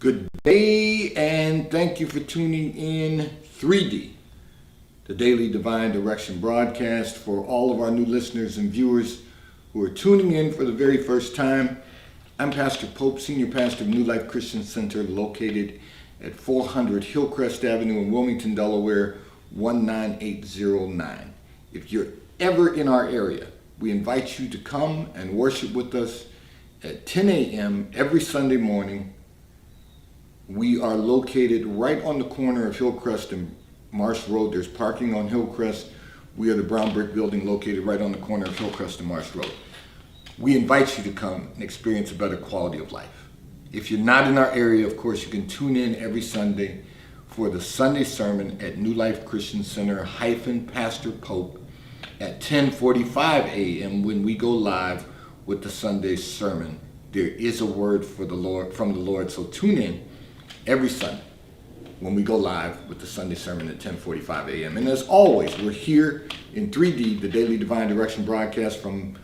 Good day, and thank you for tuning in 3D, the Daily Divine Direction broadcast. For all of our new listeners and viewers who are tuning in for the very first time, I'm Pastor Pope, Senior Pastor of New Life Christian Center, located at 400 Hillcrest Avenue in Wilmington, Delaware, 19809. If you're ever in our area, we invite you to come and worship with us at 10 a.m. every Sunday morning. We are located right on the corner of Hillcrest and Marsh Road. There's parking on Hillcrest. We are the brown brick building located right on the corner of Hillcrest and Marsh Road. We invite you to come and experience a better quality of life. If you're not in our area, of course, you can tune in every Sunday for the Sunday sermon at New Life Christian Center - Pastor Pope at 10:45 a.m. when we go live with the Sunday sermon. There is a word for the Lord from the Lord, so tune in every Sunday when we go live with the Sunday sermon at 10:45 a.m. And as always, we're here in 3D, the Daily Divine Direction broadcast, from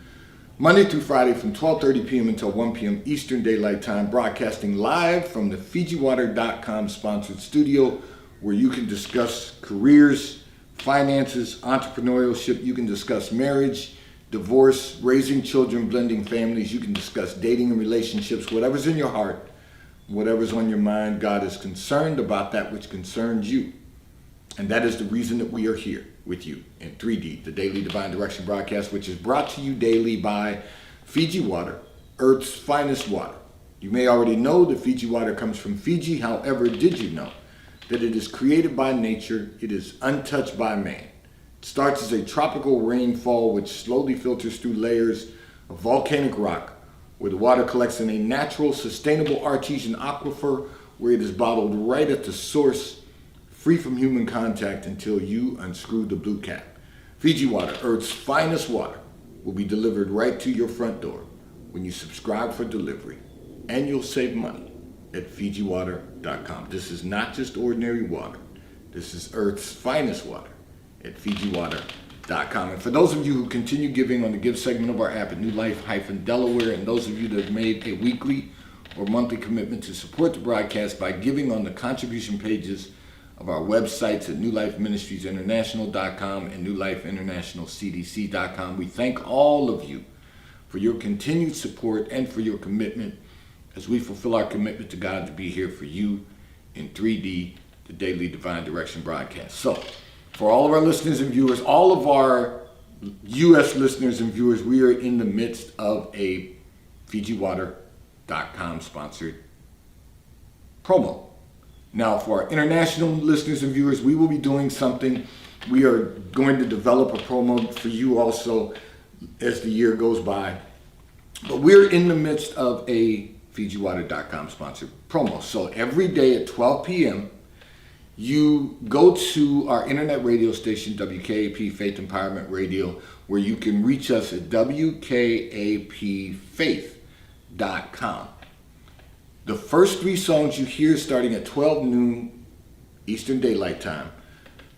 Monday through Friday from 12:30 p.m. until 1 p.m. Eastern Daylight Time, broadcasting live from the FijiWater.com sponsored studio, where you can discuss careers, finances, entrepreneurship. You can discuss marriage, divorce, raising children, blending families. You can discuss dating and relationships, whatever's in your heart. Whatever's on your mind, God is concerned about that which concerns you. And that is the reason that we are here with you in 3D, the Daily Divine Direction broadcast, which is brought to you daily by Fiji Water, Earth's finest water. You may already know that Fiji Water comes from Fiji. However, did you know that it is created by nature? It is untouched by man. It starts as a tropical rainfall which slowly filters through layers of volcanic rock, where the water collects in a natural, sustainable artesian aquifer, where it is bottled right at the source, free from human contact until you unscrew the blue cap. Fiji Water, Earth's finest water, will be delivered right to your front door when you subscribe for delivery, and you'll save money at FijiWater.com. This is not just ordinary water. This is Earth's finest water at FijiWater.com. And for those of you who continue giving on the Give segment of our app at New Life-Delaware, and those of you that have made a weekly or monthly commitment to support the broadcast by giving on the contribution pages of our websites at NewLifeMinistriesInternational.com and NewLifeInternationalCDC.com, we thank all of you for your continued support and for your commitment as we fulfill our commitment to God to be here for you in 3D, the Daily Divine Direction broadcast. So, for all of our listeners and viewers, all of our U.S. listeners and viewers, we are in the midst of a FijiWater.com sponsored promo. Now, for our international listeners and viewers, we will be doing something. We are going to develop a promo for you also as the year goes by. But we're in the midst of a FijiWater.com sponsored promo. So every day at 12 p.m., you go to our internet radio station, WKAP Faith Empowerment Radio, where you can reach us at WKAPfaith.com. The first three songs you hear starting at 12 noon Eastern Daylight Time,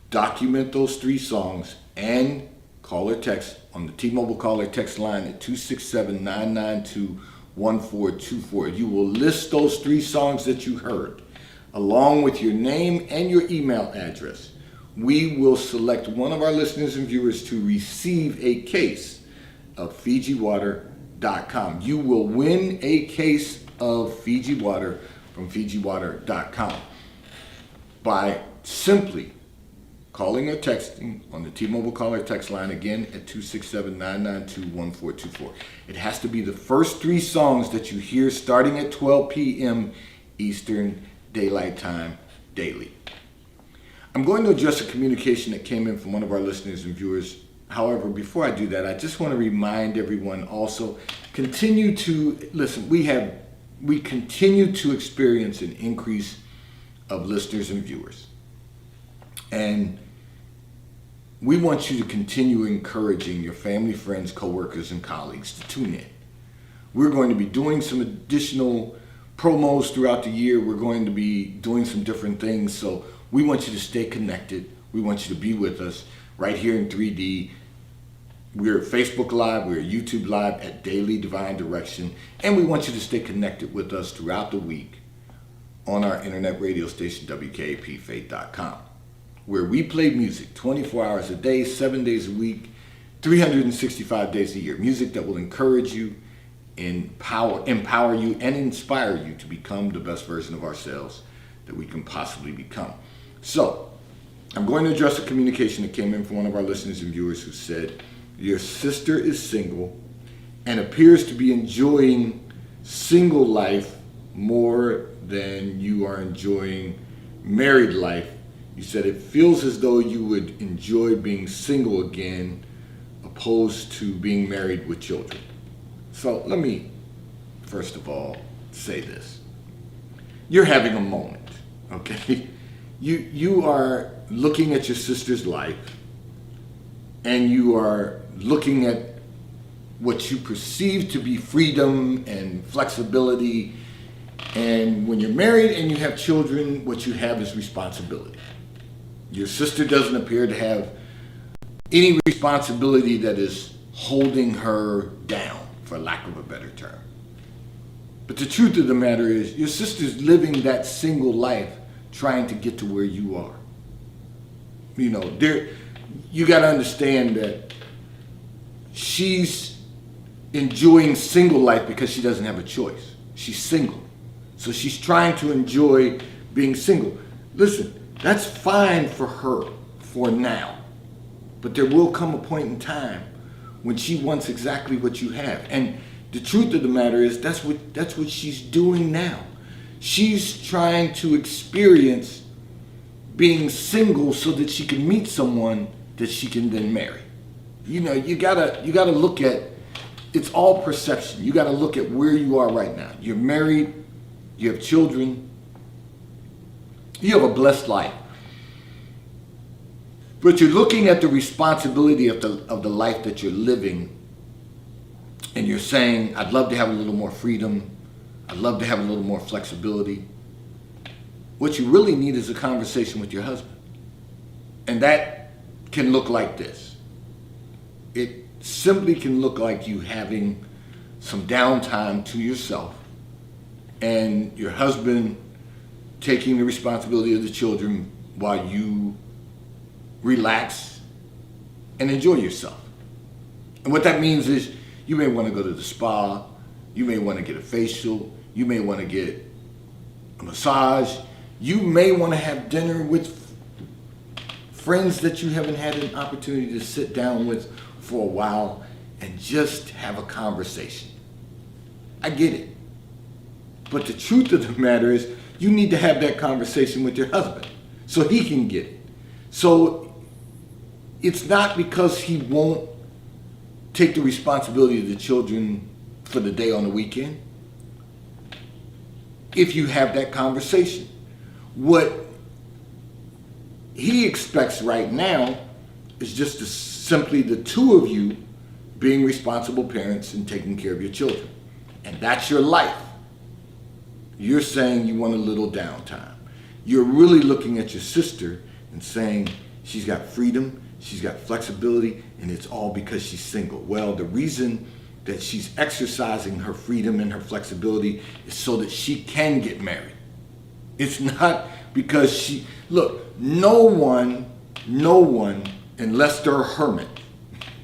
document those three songs and call or text on the T-Mobile call or text line at 267-992-1424. You will list those three songs that you heard, along with your name and your email address. We will select one of our listeners and viewers to receive a case of FijiWater.com. You will win a case of Fiji Water from FijiWater.com by simply calling or texting on the T-Mobile call or text line, again at 267-992-1424. It has to be the first three songs that you hear starting at 12 p.m. Eastern Daylight Time daily. I'm going to address a communication that came in from one of our listeners and viewers. However, before I do that, I just want to remind everyone also, continue to listen. We continue to experience an increase of listeners and viewers. And we want you to continue encouraging your family, friends, coworkers, and colleagues to tune in. We're going to be doing some additional promos throughout the year. We're going to be doing some different things. So we want you to stay connected. We want you to be with us right here in 3D. We're Facebook Live, we're YouTube Live at Daily Divine Direction, and we want you to stay connected with us throughout the week on our internet radio station, WKAPfaith.com, where we play music 24 hours a day, 7 days a week, 365 days a year. Music that will encourage you, empower you, and inspire you to become the best version of ourselves that we can possibly become. So, I'm going to address a communication that came in from one of our listeners and viewers who said, your sister is single and appears to be enjoying single life more than you are enjoying married life. You said it feels as though you would enjoy being single again opposed to being married with children. So let me, first of all, say this. You're having a moment, okay? You are looking at your sister's life, and you are looking at what you perceive to be freedom and flexibility. And when you're married and you have children, what you have is responsibility. Your sister doesn't appear to have any responsibility that is holding her down, for lack of a better term. But the truth of the matter is, your sister's living that single life trying to get to where you are. You know, you got to understand that she's enjoying single life because she doesn't have a choice. She's single. So she's trying to enjoy being single. Listen, that's fine for her for now. But there will come a point in time when she wants exactly what you have. And the truth of the matter is, that's what she's doing now. She's trying to experience being single so that she can meet someone that she can then marry. You know, you gotta look at, it's all perception. You gotta look at where you are right now. You're married, you have children, you have a blessed life. But you're looking at the responsibility of the life that you're living, and you're saying, I'd love to have a little more freedom. I'd love to have a little more flexibility. What you really need is a conversation with your husband. And that can look like this. It simply can look like you having some downtime to yourself and your husband taking the responsibility of the children while you relax and enjoy yourself. And what that means is, you may want to go to the spa, you may want to get a facial, you may want to get a massage, you may want to have dinner with friends that you haven't had an opportunity to sit down with for a while and just have a conversation. I get it. But the truth of the matter is, you need to have that conversation with your husband so he can get it. So it's not because he won't take the responsibility of the children for the day on the weekend. If you have that conversation, what he expects right now is just simply the two of you being responsible parents and taking care of your children. And that's your life. You're saying you want a little downtime. You're really looking at your sister and saying she's got freedom, she's got flexibility, and it's all because she's single. Well, the reason that she's exercising her freedom and her flexibility is so that she can get married. It's not because look, no one, unless they're a hermit,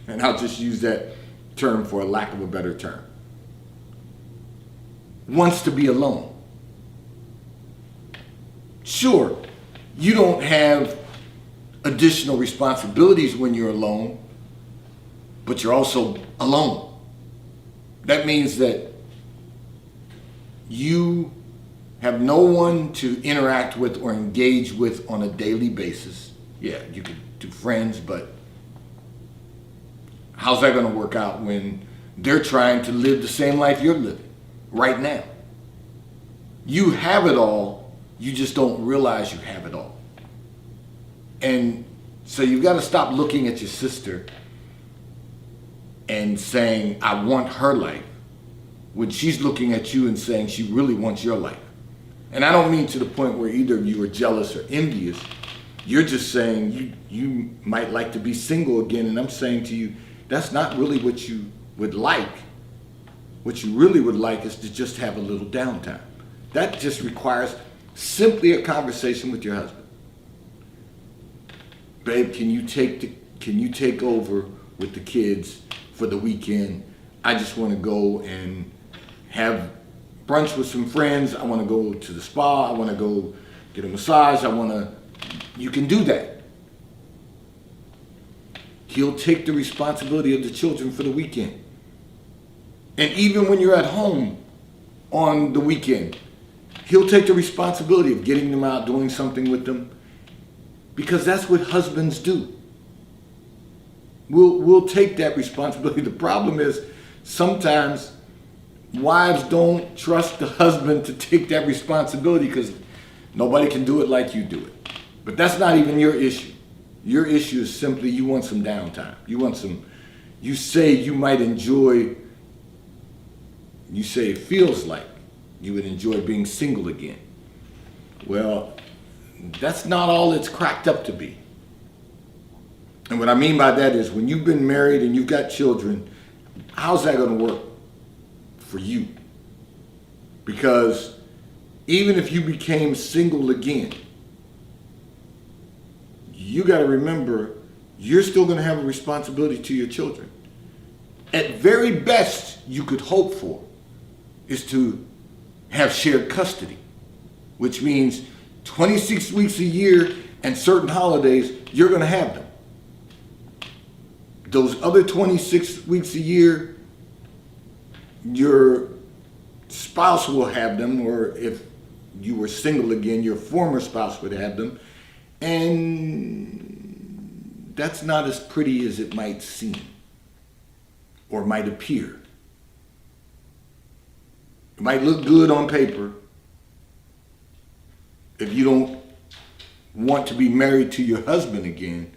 and I'll just use that term for a lack of a better term, wants to be alone. Sure, you don't have additional responsibilities when you're alone, but you're also alone. That means that you have no one to interact with or engage with on a daily basis. Yeah, you could do friends, but how's that going to work out when they're trying to live the same life you're living right now? You have it all, you just don't realize you have it all. And so you've got to stop looking at your sister and saying, I want her life, when she's looking at you and saying she really wants your life. And I don't mean to the point where either of you are jealous or envious. You're just saying you might like to be single again, and I'm saying to you, that's not really what you would like. What you really would like is to just have a little downtime. That just requires Simply a conversation with your husband. Babe, can you take over with the kids for the weekend? I just want to go and have brunch with some friends. I want to go to the spa. I want to go get a massage. You can do that. He'll take the responsibility of the children for the weekend. And even when you're at home on the weekend, he'll take the responsibility of getting them out, doing something with them, because that's what husbands do. We'll take that responsibility. The problem is sometimes wives don't trust the husband to take that responsibility because nobody can do it like you do it. But that's not even your issue. Your issue is simply you want some downtime. You say you might enjoy, you say it feels like you would enjoy being single again. Well, that's not all it's cracked up to be. And what I mean by that is when you've been married and you've got children, how's that going to work for you? Because even if you became single again, you got to remember you're still going to have a responsibility to your children. At very best, you could hope for is to have shared custody, which means 26 weeks a year and certain holidays, you're going to have them. Those other 26 weeks a year, your spouse will have them, or if you were single again, your former spouse would have them. And that's not as pretty as it might seem or might appear. It might look good on paper if you don't want to be married to your husband again,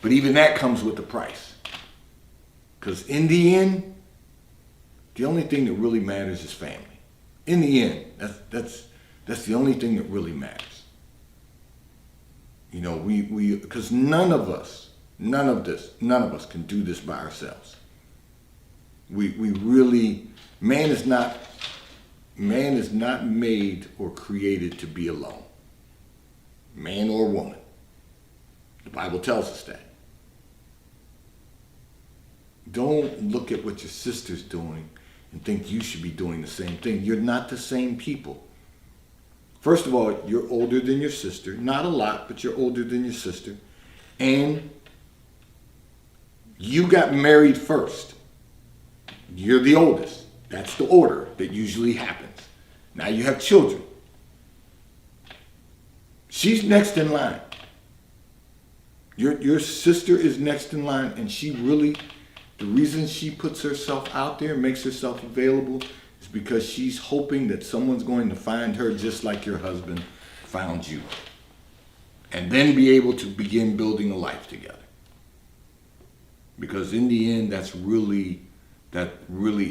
but even that comes with a price. Because in the end, the only thing that really matters is family. In the end, that's the only thing that really matters. You know, because none of us can do this by ourselves. We really, man is not made or created to be alone. Man or woman. The Bible tells us that. Don't look at what your sister's doing and think you should be doing the same thing. You're not the same people. First of all, you're older than your sister. Not a lot, but you're older than your sister. And you got married first. You're the oldest. That's the order that usually happens. Now you have children. She's next in line. Your sister is next in line, and the reason she puts herself out there, makes herself available, is because she's hoping that someone's going to find her just like your husband found you. And then be able to begin building a life together. Because in the end, that really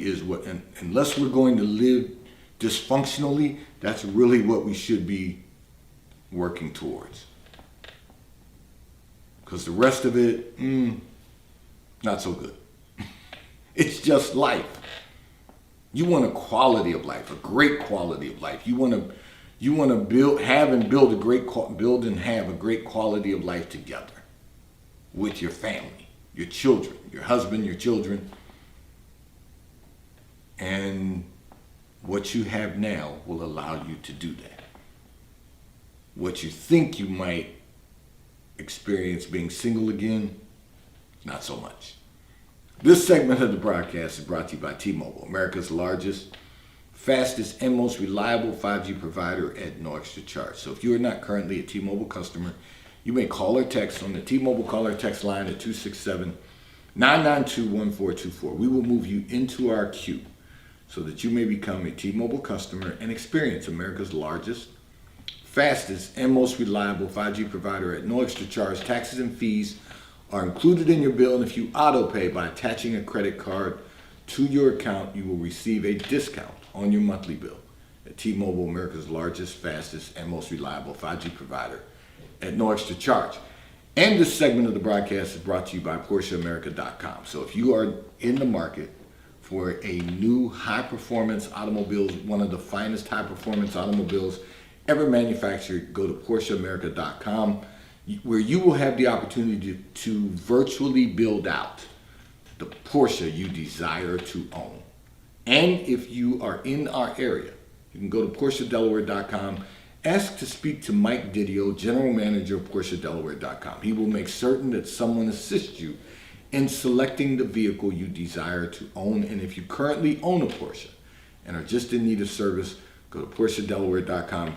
is what, unless we're going to live dysfunctionally, that's really what we should be working towards. Because the rest of it, not so good. It's just life. You want a quality of life, a great quality of life. You want to build and have a great quality of life together with your family, your children, your husband, your children. And what you have now will allow you to do that. What you think you might experience being single again, not so much. This segment of the broadcast is brought to you by T-Mobile, America's largest, fastest, and most reliable 5G provider at no extra charge. So if you are not currently a T-Mobile customer, you may call or text on the T-Mobile call or text line at 267-992-1424. We will move you into our queue so that you may become a T-Mobile customer and experience America's largest, fastest, and most reliable 5G provider at no extra charge. Taxes and fees are included in your bill, and if you auto pay by attaching a credit card to your account, you will receive a discount on your monthly bill at T-Mobile, America's largest, fastest, and most reliable 5G provider at no extra charge. And this segment of the broadcast is brought to you by PorscheAmerica.com. So if you are in the market for a new high-performance automobile, one of the finest high-performance automobiles ever manufactured. Go to PorscheAmerica.com, where you will have the opportunity to virtually build out the Porsche you desire to own. And if you are in our area, you can go to PorscheDelaware.com, ask to speak to Mike Didio, General Manager of PorscheDelaware.com. He will make certain that someone assists you in selecting the vehicle you desire to own. And if you currently own a Porsche and are just in need of service, go to PorscheDelaware.com.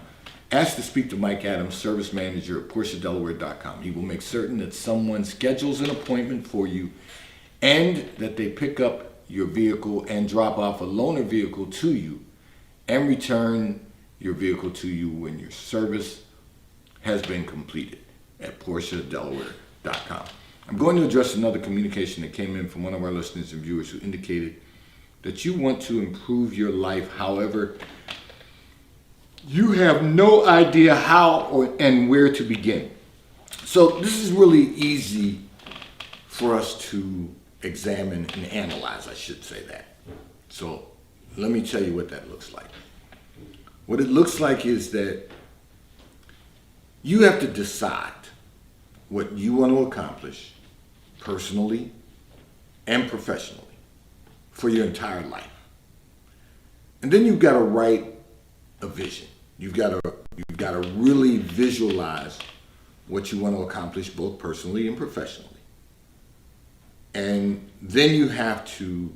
Ask to speak to Mike Adams, Service Manager at PorscheDelaware.com. He will make certain that someone schedules an appointment for you and that they pick up your vehicle and drop off a loaner vehicle to you and return your vehicle to you when your service has been completed at PorscheDelaware.com. I'm going to address another communication that came in from one of our listeners and viewers who indicated that you want to improve your life. However, you have no idea how and where to begin. So this is really easy for us to examine and analyze, I should say that. So let me tell you what that looks like. What it looks like is that you have to decide what you want to accomplish personally and professionally for your entire life. And then you've got to write a vision. You've got to really visualize what you want to accomplish both personally and professionally. And then you have to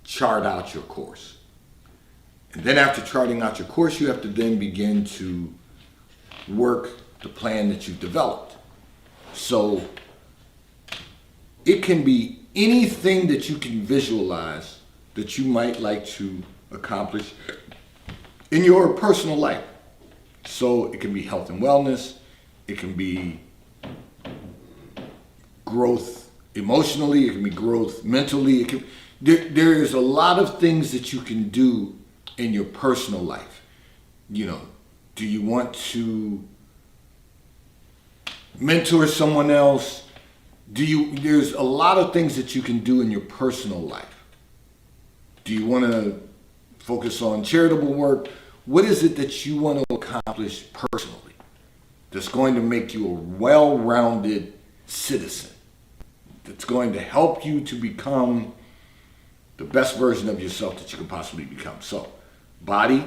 chart out your course. And then after charting out your course, you have to then begin to work the plan that you've developed. So it can be anything that you can visualize that you might like to accomplish in your personal life. So it can be health and wellness. It can be growth emotionally. It can be growth mentally. There is a lot of things that you can do in your personal life. You know, do you want to mentor someone else? There's a lot of things that you can do in your personal life. Do you want to focus on charitable work? What is it that you want to accomplish personally that's going to make you a well-rounded citizen, that's going to help you to become the best version of yourself that you can possibly become? So, body,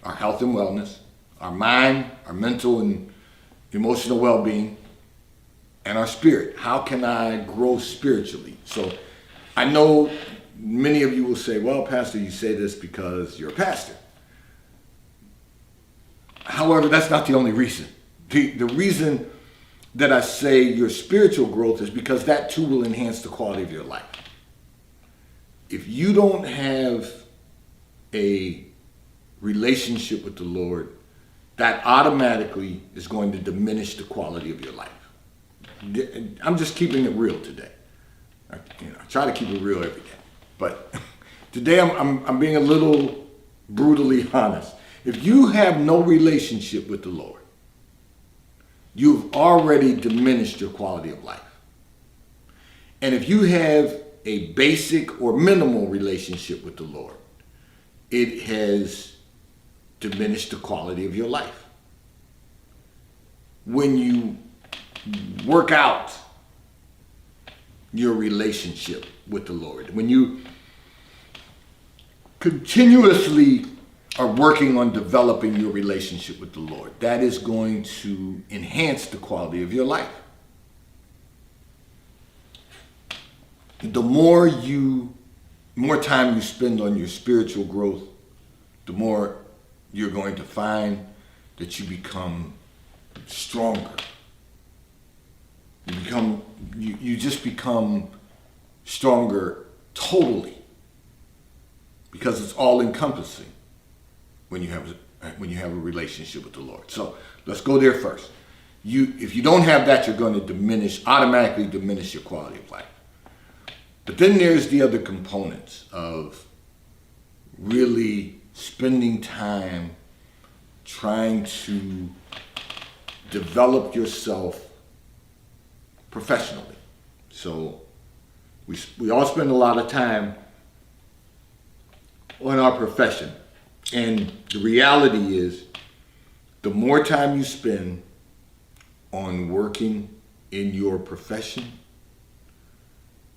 our health and wellness, our mind, our mental and emotional well-being, and our spirit. How can I grow spiritually? So, I know many of you will say, well, Pastor, you say this because you're a pastor. However, that's not the only reason. The reason that I say your spiritual growth is because that too will enhance the quality of your life. If you don't have a relationship with the Lord, that automatically is going to diminish the quality of your life. I'm just keeping it real today. I try to keep it real every day. But today I'm being a little brutally honest. If you have no relationship with the Lord, you've already diminished your quality of life. And if you have a basic or minimal relationship with the Lord, it has diminished the quality of your life. When you work out your relationship with the Lord, when you continuously are working on developing your relationship with the Lord, that is going to enhance the quality of your life. The more time you spend on your spiritual growth, the more you're going to find that you become stronger. You just become stronger totally, because it's all encompassing when you have a relationship with the Lord. So let's go there first. If you don't have that, you're going to automatically diminish your quality of life. But then there's the other components of really spending time trying to develop yourself professionally. So we all spend a lot of time on our profession. And the reality is the more time you spend on working in your profession,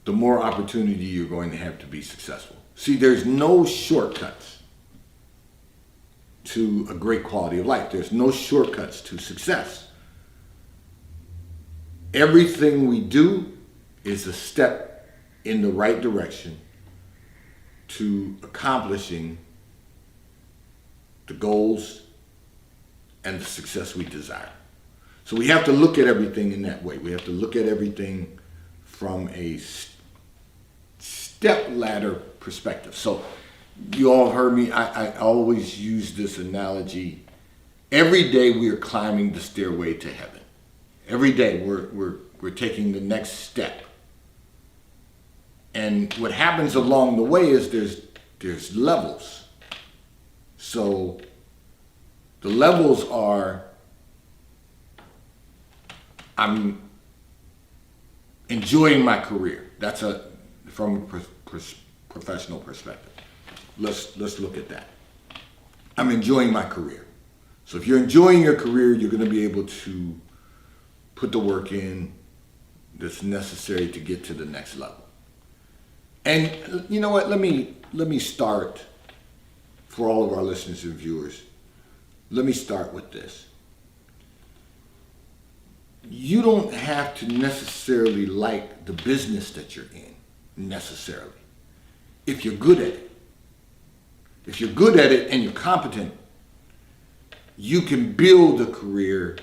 the more opportunity you're going to have to be successful. See, there's no shortcuts to a great quality of life. There's no shortcuts to success. Everything we do is a step in the right direction to accomplishing the goals and the success we desire. So we have to look at everything in that way. We have to look at everything from a step ladder perspective. So you all heard me, I always use this analogy. Every day we are climbing the stairway to heaven. Every day we're taking the next step. And what happens along the way is there's levels. So the levels are, I'm enjoying my career. That's from a professional perspective. Let's look at that. I'm enjoying my career. So if you're enjoying your career, you're going to be able to put the work in that's necessary to get to the next level. And you know what? Let me start, for all of our listeners and viewers, let me start with this. You don't have to necessarily like the business that you're in, necessarily, if you're good at it. If you're good at it and you're competent, you can build a career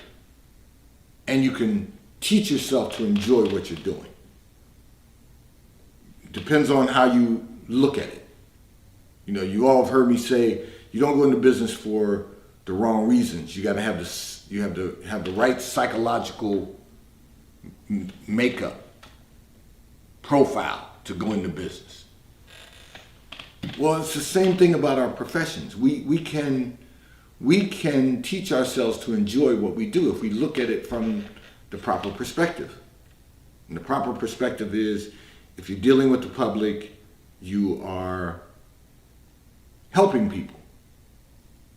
and you can teach yourself to enjoy what you're doing. It depends on how you look at it. You know, you all have heard me say, you don't go into business for the wrong reasons. You got to have this. You have to have the right psychological makeup, profile to go into business. Well, it's the same thing about our professions. We can teach ourselves to enjoy what we do if we look at it from the proper perspective. And the proper perspective is, if you're dealing with the public, you are helping people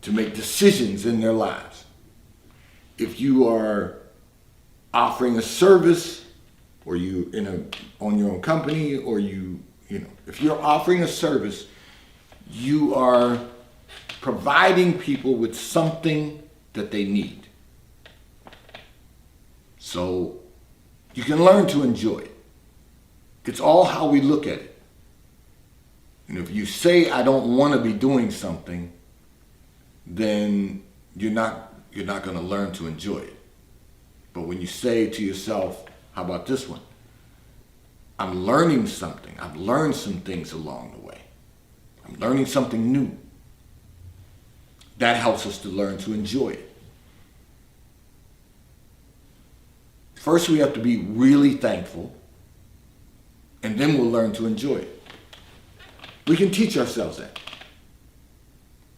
to make decisions in their lives. If you are offering a service, or you own your own company, or if you're offering a service, you are providing people with something that they need. So you can learn to enjoy it. It's all how we look at it. And if you say, I don't want to be doing something, then you're not going to learn to enjoy it. But when you say to yourself, how about this one? I'm learning something. I've learned some things along the way. I'm learning something new. That helps us to learn to enjoy it. First, we have to be really thankful, and then we'll learn to enjoy it. We can teach ourselves that.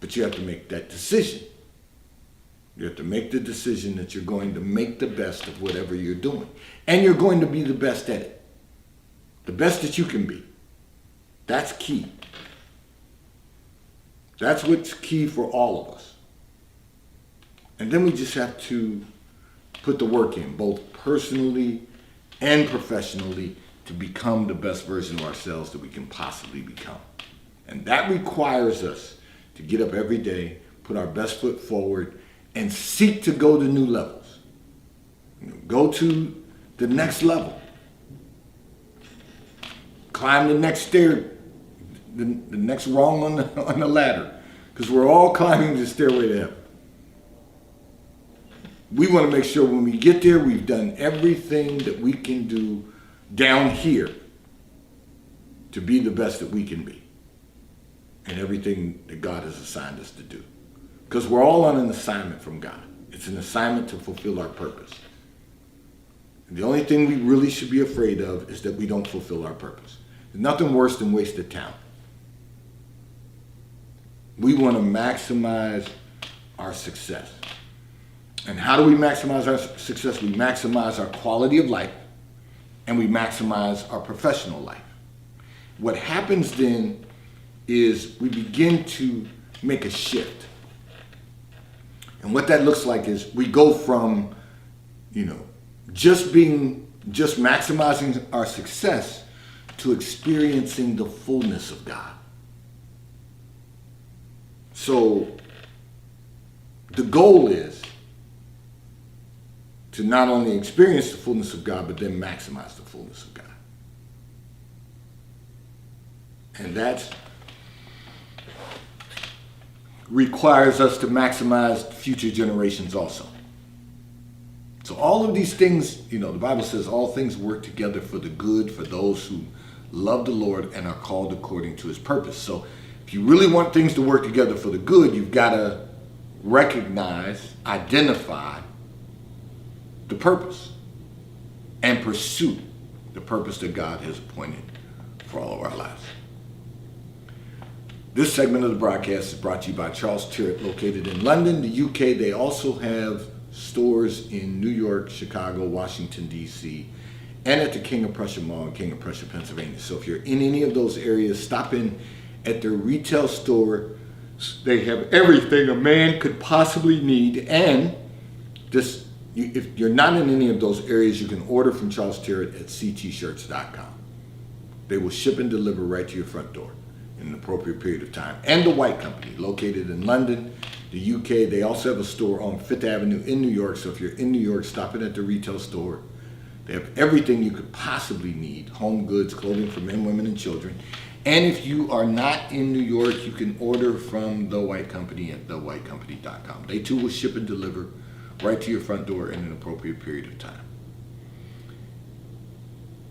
But you have to make that decision. You have to make the decision that you're going to make the best of whatever you're doing. And you're going to be the best at it. The best that you can be. That's key. That's what's key for all of us. And then we just have to put the work in, both personally and professionally, to become the best version of ourselves that we can possibly become. And that requires us to get up every day, put our best foot forward, and seek to go to new levels. Go to the next level. Climb the next stair, the next rung on the ladder, because we're all climbing the stairway to heaven. We want to make sure when we get there, we've done everything that we can do down here to be the best that we can be, and everything that God has assigned us to do. Because we're all on an assignment from God. It's an assignment to fulfill our purpose. And the only thing we really should be afraid of is that we don't fulfill our purpose. There's nothing worse than wasted talent. We want to maximize our success. And how do we maximize our success? We maximize our quality of life, and we maximize our professional life. What happens then is we begin to make a shift. And what that looks like is we go from, just maximizing our success to experiencing the fullness of God. So the goal is to not only experience the fullness of God, but then maximize the fullness of God. And that requires us to maximize future generations also. So all of these things, the Bible says all things work together for the good for those who love the Lord and are called according to his purpose. So if you really want things to work together for the good, you've got to recognize, identify the purpose and pursue the purpose that God has appointed for all of our lives. This segment of the broadcast is brought to you by Charles Tyrwhitt, located in London, the UK. They also have stores in New York, Chicago, Washington, D.C., and at the King of Prussia Mall in King of Prussia, Pennsylvania. So if you're in any of those areas, stop in at their retail store. They have everything a man could possibly need. And if you're not in any of those areas, you can order from Charles Tyrwhitt at ctshirts.com. They will ship and deliver right to your front door in an appropriate period of time. And the White Company, located in London, the UK. They also have a store on Fifth Avenue in New York. So if you're in New York, stop in at the retail store. They have everything you could possibly need: home goods, clothing for men, women, and children. And if you are not in New York, you can order from The White Company at thewhitecompany.com. They too will ship and deliver right to your front door in an appropriate period of time.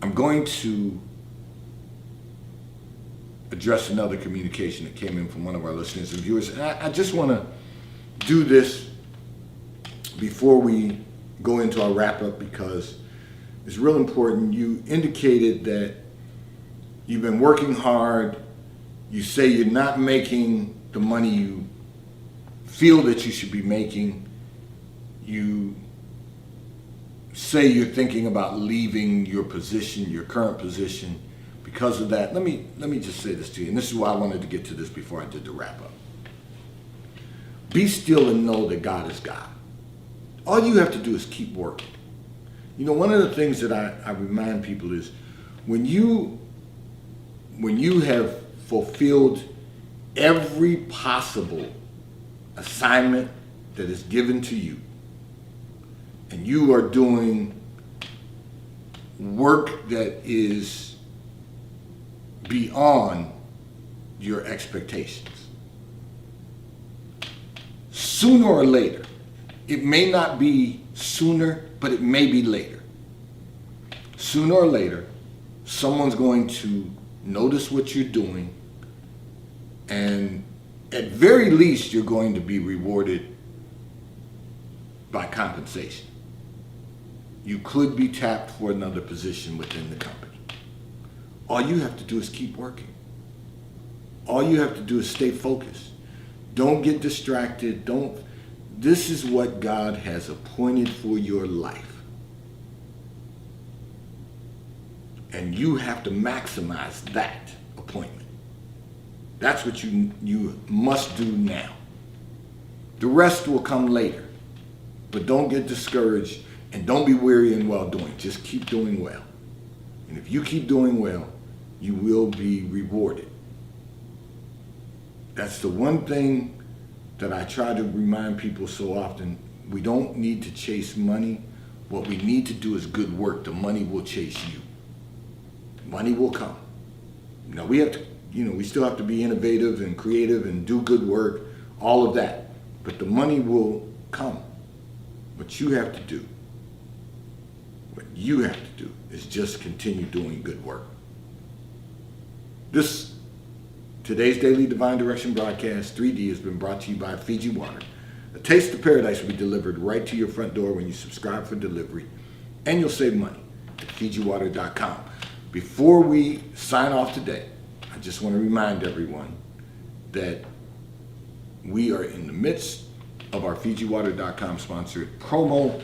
I'm going to address another communication that came in from one of our listeners and viewers. And I just want to do this before we go into our wrap-up because it's real important. You indicated that you've been working hard. You say you're not making the money you feel that you should be making. You say you're thinking about leaving your position, your current position, because of that. Let me just say this to you, and this is why I wanted to get to this before I did the wrap-up. Be still and know that God is God. All you have to do is keep working. One of the things that I remind people is when you have fulfilled every possible assignment that is given to you, and you are doing work that is beyond your expectations, sooner or later, it may not be sooner, but it may be later. Sooner or later, someone's going to notice what you're doing, and at very least, you're going to be rewarded by compensation. You could be tapped for another position within the company. All you have to do is keep working. All you have to do is stay focused. Don't get distracted. This is what God has appointed for your life. And you have to maximize that appointment. That's what you must do now. The rest will come later. But don't get discouraged and don't be weary in well doing. Just keep doing well. And if you keep doing well, you will be rewarded. That's the one thing that I try to remind people so often. We don't need to chase money. What we need to do is good work. The money will chase you. Money will come. We have to, we still have to be innovative and creative and do good work, all of that. But the money will come. What you have to do is just continue doing good work. Today's Daily Divine Direction broadcast, 3D, has been brought to you by Fiji Water. A taste of paradise will be delivered right to your front door when you subscribe for delivery, and you'll save money at FijiWater.com. Before we sign off today, I just want to remind everyone that we are in the midst of our FijiWater.com sponsored promo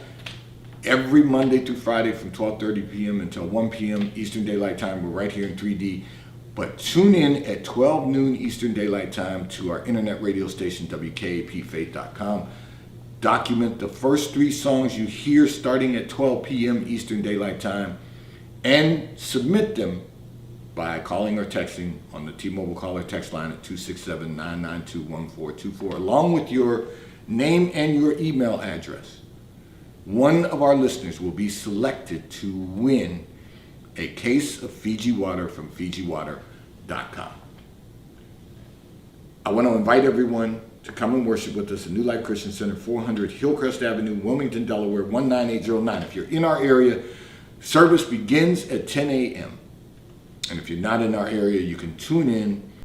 every Monday through Friday from 12:30 p.m. until 1 p.m. Eastern Daylight Time. We're right here in 3D. But tune in at 12 noon Eastern Daylight Time to our internet radio station, WKAPfaith.com. Document the first 3 songs you hear starting at 12 p.m. Eastern Daylight Time and submit them by calling or texting on the T-Mobile caller text line at 267-992-1424 along with your name and your email address. One of our listeners will be selected to win a case of Fiji water from FijiWater.com. I want to invite everyone to come and worship with us at New Life Christian Center, 400 Hillcrest Avenue, Wilmington, Delaware, 19809. If you're in our area, service begins at 10 a.m. And if you're not in our area, you can tune in